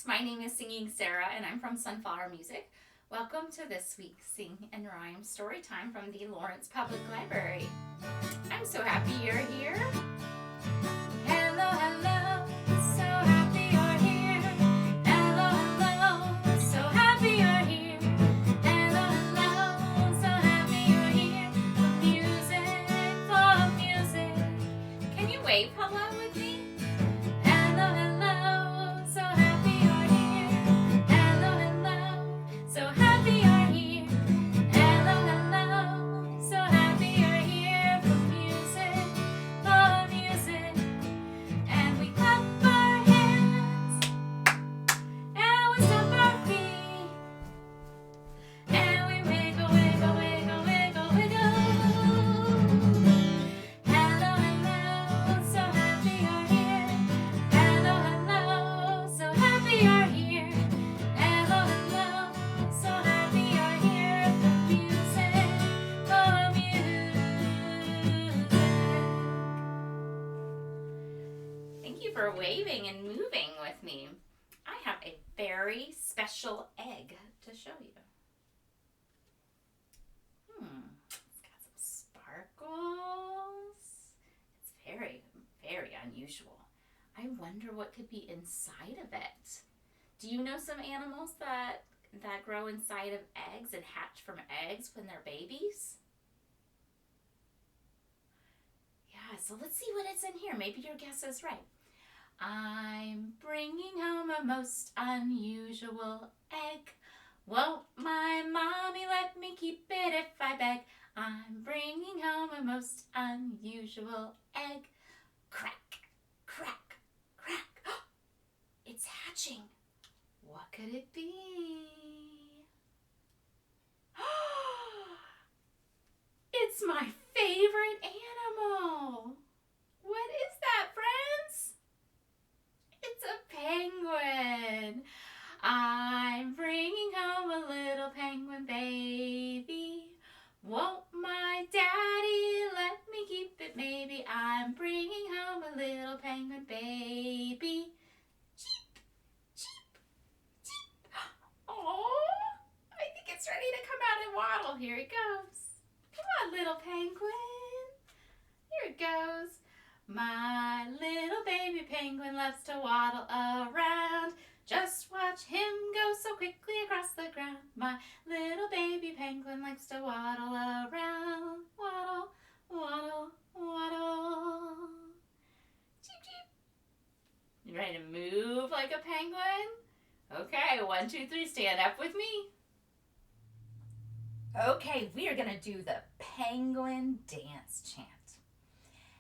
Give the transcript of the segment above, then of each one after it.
My name is Singing Sarah and I'm from Sunflower Music. Welcome to this week's Sing and Rhyme Storytime from the Lawrence Public Library. I'm so happy you're here. Hello, hello, so happy you're here. Hello, hello, so happy you're here. Hello, hello, so happy you're here. For music. Can you wave hello with me? Hello, hello, so happy you're here. Hello, hello, so happy you're here. Hello, hello, so happy you're here. For music, and we clap our hands, and we stomp our feet, and we wiggle, wiggle, wiggle, wiggle, wiggle. Hello, hello, so happy you're here. Hello, hello, so happy you're here. Hello, hello, so happy you're here. For music. Thank you for waving and moving with me. I have a very special egg to show you. It's got some sparkles. It's very, very unusual. I wonder what could be inside of it. Do you know some animals that grow inside of eggs and hatch from eggs when they're babies? Yeah, so let's see what it's in here. Maybe your guess is right. I'm bringing home a most unusual egg. Won't my mommy let me keep it if I beg? I'm bringing home a most unusual egg. Crack, crack, crack. It's hatching. What could it be? It's my favorite animal. What is that, friends? It's a penguin. I'm bringing home a little penguin baby. Won't my daddy let me keep it maybe? I'm bringing home a little penguin baby. Cheep, cheep, cheep. Oh, I think it's ready to come out and waddle. Here it goes. Come on, little penguin. Here it goes. My little baby penguin loves to waddle around. Just watch him go so quickly across the ground. My little baby penguin likes to waddle around. Waddle, waddle, waddle. Cheep, cheep. You ready to move like a penguin? Okay, 1, 2, 3, stand up with me. Okay, we are going to do the penguin dance chant.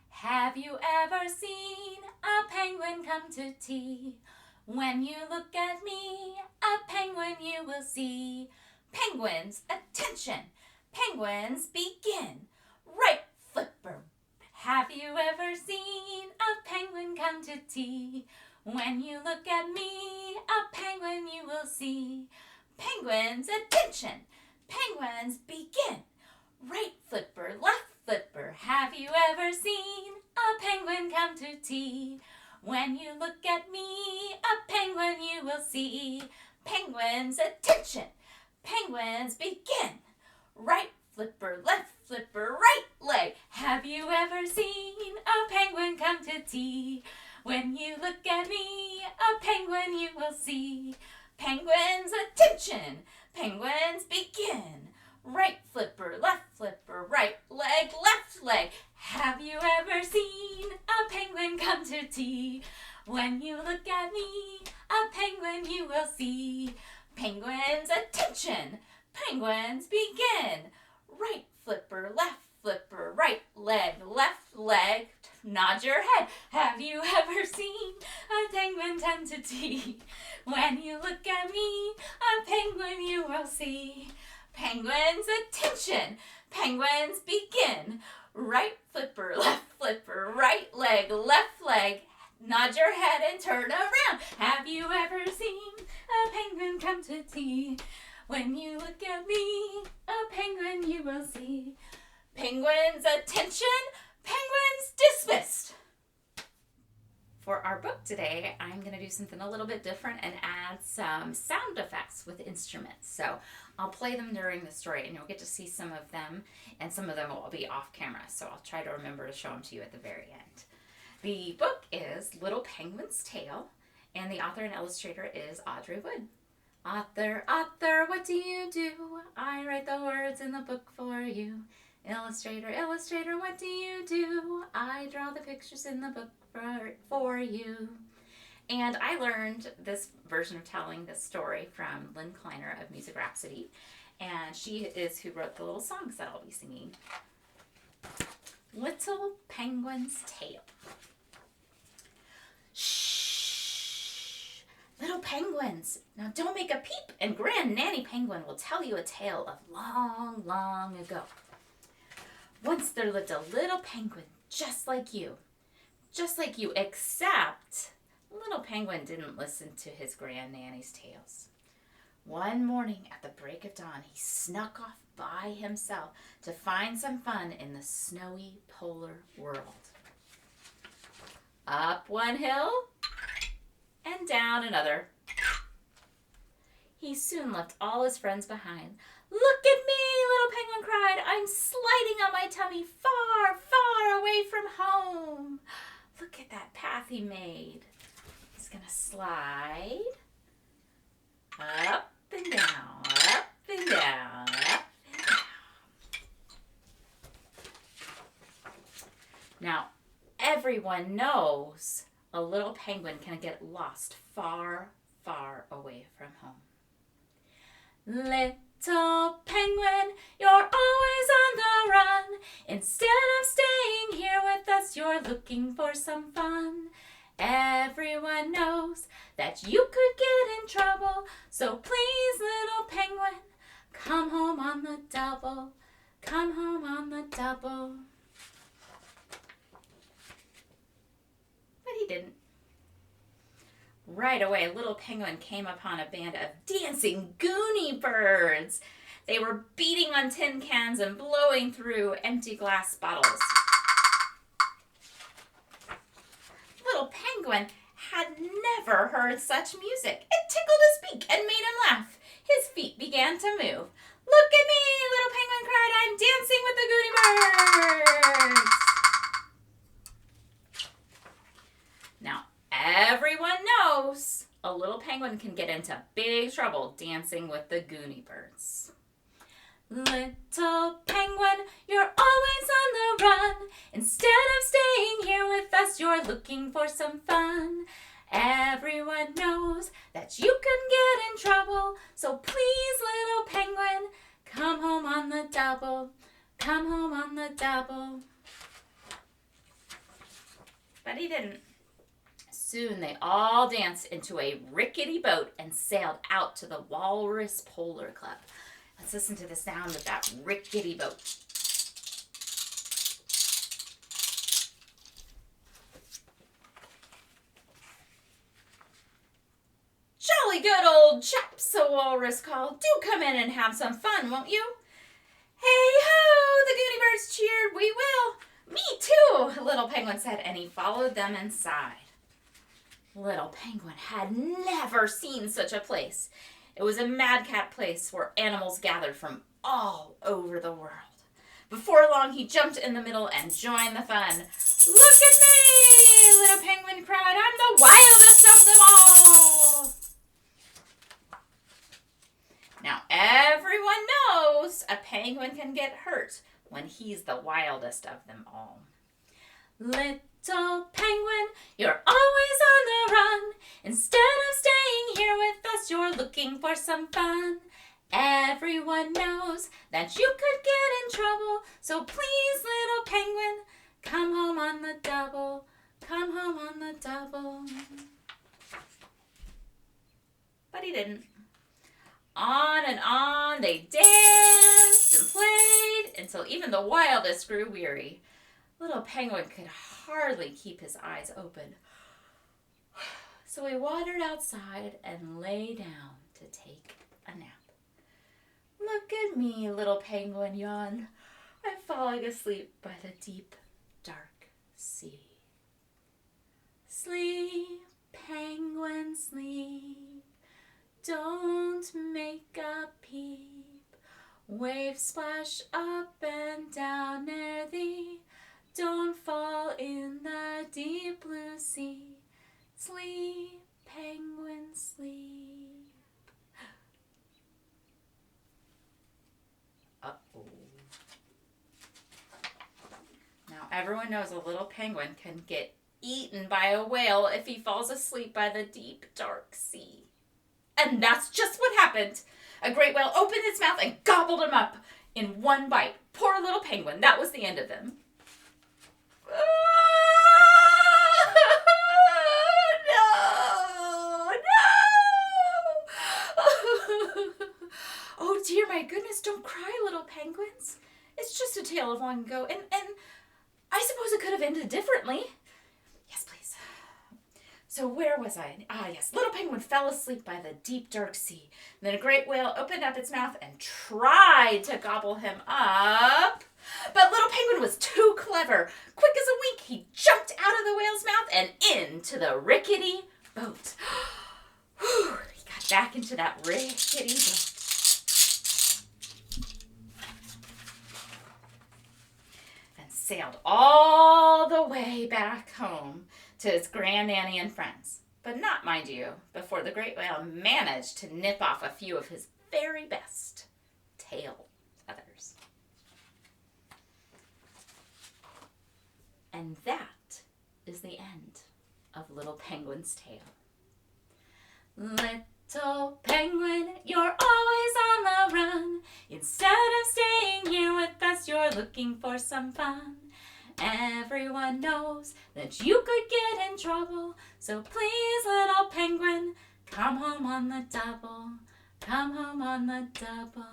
Have you ever seen a penguin come to tea? When you look at me, a penguin you will see. Penguins, attention! Penguins, begin! Right flipper. Have you ever seen a penguin come to tea? When you look at me, a penguin you will see. Penguins, attention! Penguins, begin! Right flipper, left flipper. Have you ever seen a penguin come to tea? When you look at me, a penguin you will see. Penguins, attention! Penguins, begin! Right flipper, left flipper, right leg. Have you ever seen a penguin come to tea? When you look at me, a penguin you will see. Penguins, attention! Penguins, begin! Right flipper, left flipper, right leg, left leg. Have you ever seen a penguin come to tea? When you look at me, a penguin you will see. Penguins, attention! Penguins, begin! Right flipper, left flipper, right leg, left leg. Nod your head. Have you ever seen a penguin come to tea? When you look at me, a penguin you will see. Penguins, attention! Penguins, begin! Right flipper, left flipper, right leg, left leg. Nod your head and turn around. Have you ever seen a penguin come to tea? When you look at me, a penguin you will see. Penguins, attention! Penguins, dismissed! For our book today, I'm going to do something a little bit different and add some sound effects with instruments. So I'll play them during the story and you'll get to see some of them, and some of them will be off camera. So I'll try to remember to show them to you at the very end. The book is Little Penguin's Tale, and the author and illustrator is Audrey Wood. Author, author, what do you do? I write the words in the book for you. Illustrator, illustrator, what do you do? I draw the pictures in the book for you. And I learned this version of telling this story from Lynn Kleiner of Music Rhapsody, and she is who wrote the little songs that I'll be singing. Little Penguin's Tale. Shh! Little penguins, now don't make a peep, and Grand Nanny Penguin will tell you a tale of long, long ago. Once there lived a little penguin just like you, except little penguin didn't listen to his Grand Nanny's tales. One morning at the break of dawn, he snuck off by himself to find some fun in the snowy polar world. Up one hill and down another. He soon left all his friends behind. Look at me, little penguin cried. I'm sliding on my tummy far, far away from home. Look at that path he made. He's going to slide up and down, up and down, up and down. Now, everyone knows a little penguin can get lost far, far away from home. Little penguin, you're always on the run. Instead of staying here with us, you're looking for some fun. Everyone knows that you could get in trouble, so please, little penguin, come home on the double. Come home on the double. But he didn't. Right away, little penguin came upon a band of dancing Goonie birds. They were beating on tin cans and blowing through empty glass bottles. Little penguin had never heard such music. It tickled his beak and made him laugh. His feet began to move. Look at me, little penguin cried. I'm dancing with the Goonie birds. Now, everyone knows a little penguin can get into big trouble dancing with the Goonie birds. Little penguin, you're always on the run. Instead of staying here with us, you're looking for some fun. Everyone knows that you can get in trouble, so please, little penguin, come home on the double. Come home on the double. But he didn't. Soon they all danced into a rickety boat and sailed out to the Walrus Polar Club. Let's listen to the sound of that rickety boat. Jolly good old chaps, the walrus called. Do come in and have some fun, won't you? Hey-ho, the Goonie birds cheered. We will. Me too, little penguin said, and he followed them inside. Little penguin had never seen such a place. It was a madcap place where animals gathered from all over the world. Before long, he jumped in the middle and joined the fun. Look at me, little penguin cried. I'm the wildest of them all. Now, everyone knows a penguin can get hurt when he's the wildest of them all. Little penguin, you're always on the run. Instead of staying here with us, you're looking for some fun. Everyone knows that you could get in trouble, so please, little penguin, come home on the double. Come home on the double. But he didn't. On and on they danced and played until even the wildest grew weary. Little penguin could hardly keep his eyes open. So he wandered outside and lay down to take a nap. Look at me, little penguin yawned. I'm falling asleep by the deep, dark sea. Sleep, penguin, sleep. Don't make a peep. Waves splash up and down near thee. Don't fall in the deep blue sea. Sleep, penguin, sleep. Uh-oh. Now everyone knows a little penguin can get eaten by a whale if he falls asleep by the deep, dark sea. And that's just what happened. A great whale opened its mouth and gobbled him up in one bite. Poor little penguin. That was the end of him. No. Oh dear, my goodness, don't cry, little penguins. It's just a tale of long ago, and I suppose it could have ended differently. Yes, please. So where was I? Ah, yes. Little penguin fell asleep by the deep, dark sea. And then a great whale opened up its mouth and tried to gobble him up. But little penguin was too clever. Quick as a wink, he jumped out of the whale's mouth and into the rickety boat. Whew, he got back into that rickety boat. And sailed all the way back home to his granddaddy and friends. But not, mind you, before the great whale managed to nip off a few of his very best tail feathers. And that is the end of Little Penguin's tale. Little penguin, you're always on the run. Instead of staying here with us, you're looking for some fun. Everyone knows that you could get in trouble, so please, little penguin, come home on the double. Come home on the double.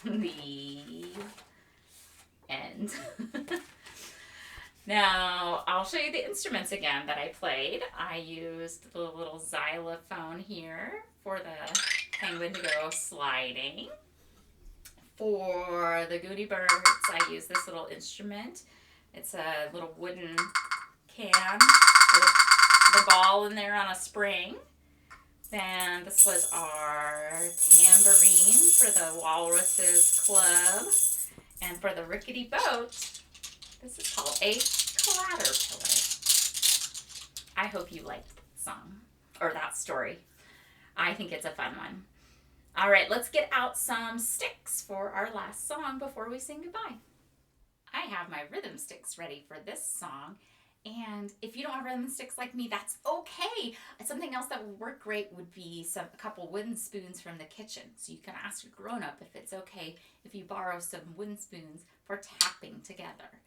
The end. Now, I'll show you the instruments again that I played. I used the little xylophone here for the penguin to go sliding. For the Goody Birds, I used this little instrument. It's a little wooden can with the ball in there on a spring. Then this was our tambourine for the Walrus's Club. And for the rickety boat, this is called a caterpillar. I hope you liked that song, or that story. I think it's a fun one. All right, let's get out some sticks for our last song before we sing goodbye. I have my rhythm sticks ready for this song. And if you don't have rhythm sticks like me, that's okay. Something else that would work great would be a couple wooden spoons from the kitchen. So you can ask your grown-up if it's okay if you borrow some wooden spoons for tapping together.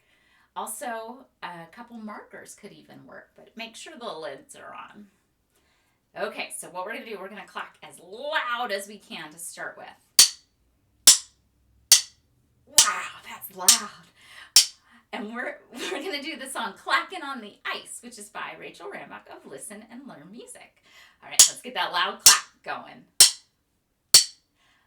Also, a couple markers could even work, but make sure the lids are on. Okay, so what we're going to do, we're going to clack as loud as we can to start with. Wow, that's loud. And we're going to do the song Clackin' on the Ice, which is by Rachel Rambach of Listen and Learn Music. All right, let's get that loud clack going.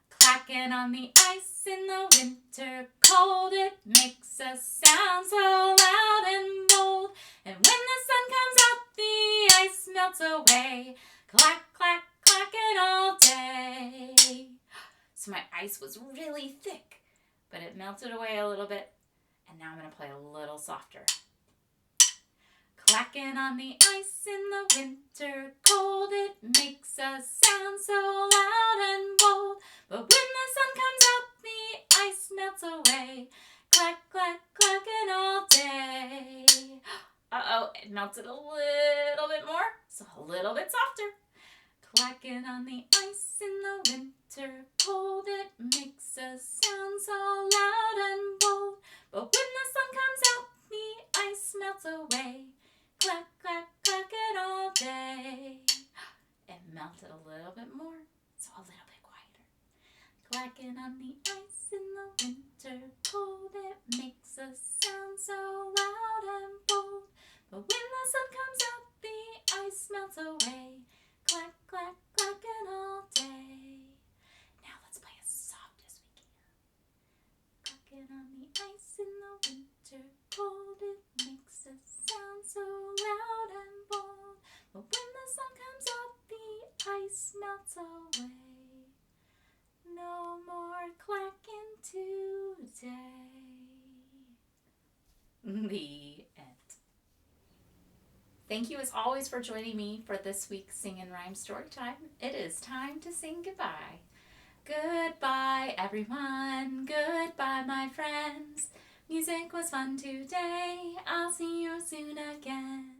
Clackin' on the ice in the winter cold, it makes a sound so loud and bold. And when the sun comes out, the ice melts away. Clack, clack, clackin' all day. So my ice was really thick, but it melted away a little bit. And now I'm going to play a little softer. Clackin' on the ice in the winter cold, it makes a sound so loud and bold. But when the sun comes out, the ice melts away. Clack, clack, clackin' all day. Uh-oh, it melted a little bit more, so a little bit softer. Clackin' on the ice in the winter cold, it makes a sound so loud and bold. But when the sun comes out, the ice melts away. Clack, clack, clackin' all day. It melted a little bit more, so a little bit quieter. Clackin' on the ice in the winter cold, it makes a sound so loud and bold. But when the sun comes out, the ice melts away. Clack, clack, clackin' all day. Now let's play as soft as we can. Clackin' on the ice in the winter cold, it makes a sound so loud and bold. But when the sun comes up, the ice melts away. No more clacking today. The end. Thank you as always for joining me for this week's Sing and Rhyme Storytime. It is time to sing goodbye. Goodbye, everyone. Goodbye, my friends. Music was fun today. I'll see you soon again.